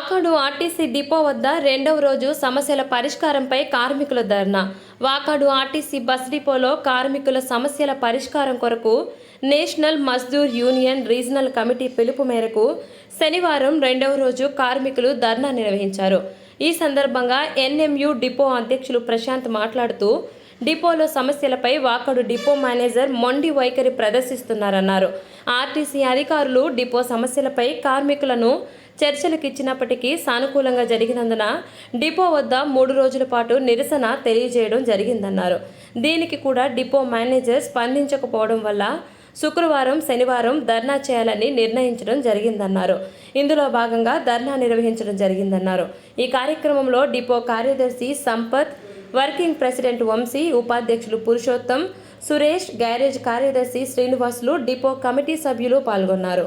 Vakadu RTC depot వద్ద రెండవ రోజు సమస్యల పరిష్కారంపై కార్మికుల ధర్నా. వాకాడు ఆర్టీసీ బస్ డిపోలో కార్మికుల సమస్యల పరిష్కారం కొరకు national Mazdoor union regional committee పిలుపు మేరకు శనివారం రెండవ రోజు కార్మికులు ధర్నా నిర్వహించారు. ఈ సందర్భంగా ఎన్ఎంయు డిపో అధ్యక్షులు ప్రశాంత్ మాట్లాడుతూ డిపోలో సమస్యలపై వాకాడు డిపో మేనేజర్ మొండి వైఖరి ప్రదర్శిస్తున్నారన్నారు. ఆర్టీసీ అధికారులు డిపో సమస్యలపై కార్మికులను చర్చలకు ఇచ్చినప్పటికీ సానుకూలంగా జరిగినందున డిపో వద్ద 3 రోజుల పాటు నిరసన తెలియజేయడం జరిగిందన్నారు. దీనికి కూడా డిపో మేనేజర్ స్పందించకపోవడం వల్ల శుక్రవారం శనివారం ధర్నా చేయాలని నిర్ణయించడం జరిగిందన్నారు. ఇందులో భాగంగా ధర్నా నిర్వహించడం జరిగిందన్నారు. ఈ కార్యక్రమంలో డిపో కార్యదర్శి సంపత్, వర్కింగ్ ప్రెసిడెంట్ వంశీ, ఉపాధ్యక్షులు పురుషోత్తం, సురేష్, గ్యారేజ్ కార్యదర్శి శ్రీనివాసులు, డిపో కమిటీ సభ్యులు పాల్గొన్నారు.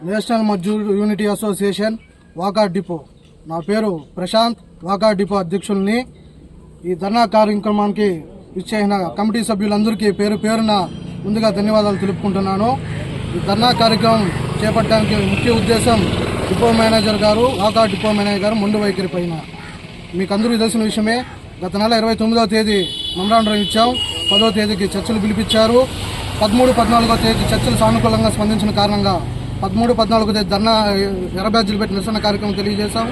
National Mazdoor unity association Wakad depot. నా పేరు ప్రశాంత్, వాకాడ్ డిపో అధ్యక్షుల్ని. ఈ ధర్నా కార్యక్రమానికి ఇచ్చేసిన కమిటీ సభ్యులందరికీ పేరు పేరున ముందుగా ధన్యవాదాలు తెలుపుకుంటున్నాను. ఈ ధర్నా కార్యక్రమం చేపట్టడానికి ముఖ్య ఉద్దేశం డిపో మేనేజర్ గారు, వాకాడ్ డిపో మేనేజర్ గారు మొండి వైఖరి పైన. మీకు అందరికీ తెలిసిన విషయమే, గత నెల 29వ తేదీ మెమరాండం ఇచ్చాం. 10వ తేదీకి చర్చలు పిలిపించారు. 13, 14వ తేదీ చర్చలు సానుకూలంగా స్పందించిన కారణంగా 13, 14వ తేదీ ధర్నా ఎర్ర బ్యాడ్జీలు పెట్టి నిరసన కార్యక్రమం తెలియజేశాం.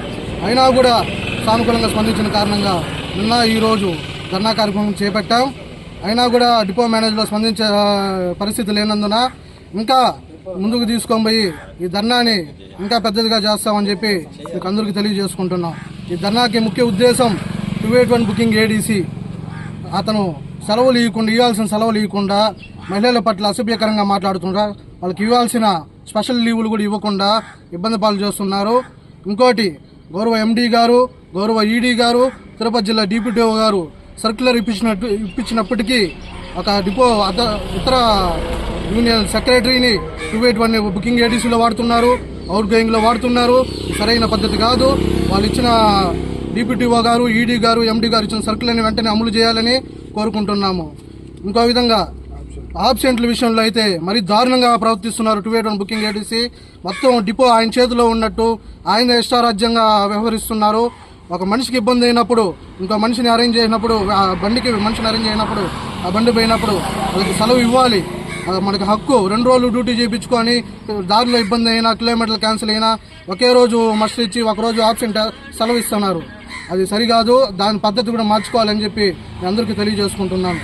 అయినా కూడా సానుకూలంగా స్పందించిన కారణంగా నిన్న ఈరోజు ధర్నా కార్యక్రమం చేపట్టాం. అయినా కూడా డిపో మేనేజర్లో స్పందించే పరిస్థితి లేనందున ఇంకా ముందుకు తీసుకొని పోయి ఈ ధర్నాని ఇంకా పెద్దదిగా చేస్తామని చెప్పి మీకు అందరికీ తెలియజేసుకుంటున్నాం. ఈ ధర్నాకి ముఖ్య ఉద్దేశం 281 బుకింగ్ ఏడీసీ అతను ఇవ్వాల్సిన సెలవులు ఇవ్వకుండా మహిళల పట్ల అసభ్యకరంగా మాట్లాడుతున్నారు. వాళ్ళకి ఇవ్వాల్సిన స్పెషల్ లీవులు కూడా ఇవ్వకుండా ఇబ్బంది పాలు చేస్తున్నారు. ఇంకోటి, గౌరవ ఎండీ గారు, గౌరవ ఈడీ గారు, తిరుపతి జిల్లా డిప్యూటీ గారు సర్క్యులర్ ఇప్పించినప్పటికీ ఒక డిపో ఇతర యూనియన్ సెక్రటరీని 281 బుకింగ్ ఏడీసీలో వాడుతున్నారు, అవుట్ గోయింగ్లో వాడుతున్నారు. సరైన పద్ధతి కాదు. వాళ్ళు ఇచ్చిన డిప్యూటీఓ గారు, ఈడీ గారు, ఎండీ గారు ఇచ్చిన సర్క్యులర్ని వెంటనే అమలు చేయాలని కోరుకుంటున్నాము. ఇంకో విధంగా ఆబ్సెంట్ల విషయంలో అయితే మరీ దారుణంగా ప్రవర్తిస్తున్నారు. 281 బుకింగ్ ఏడీసీ మొత్తం డిపో ఆయన చేతిలో ఉన్నట్టు ఆయన ఇష్టారాజ్యంగా వ్యవహరిస్తున్నారు. ఒక మనిషికి ఇబ్బంది అయినప్పుడు, ఇంకో మనిషిని అరేంజ్ చేసినప్పుడు, బండికి మనిషిని అరేంజ్ అయినప్పుడు, ఆ బండి పోయినప్పుడు వాళ్ళకి సెలవు ఇవ్వాలి. మనకి హక్కు. 2 రోజులు డ్యూటీ చేయించుకొని దారిలో ఇబ్బంది అయినా, కిలోమీటర్లు క్యాన్సిల్ అయినా ఒకే రోజు మస్ట్ ఇచ్చి ఒకరోజు ఆబ్సెంట్ సెలవు ఇస్తున్నారు. అది సరికాదు. దాని పద్ధతి కూడా మార్చుకోవాలని చెప్పి అందరికీ తెలియజేసుకుంటున్నాను.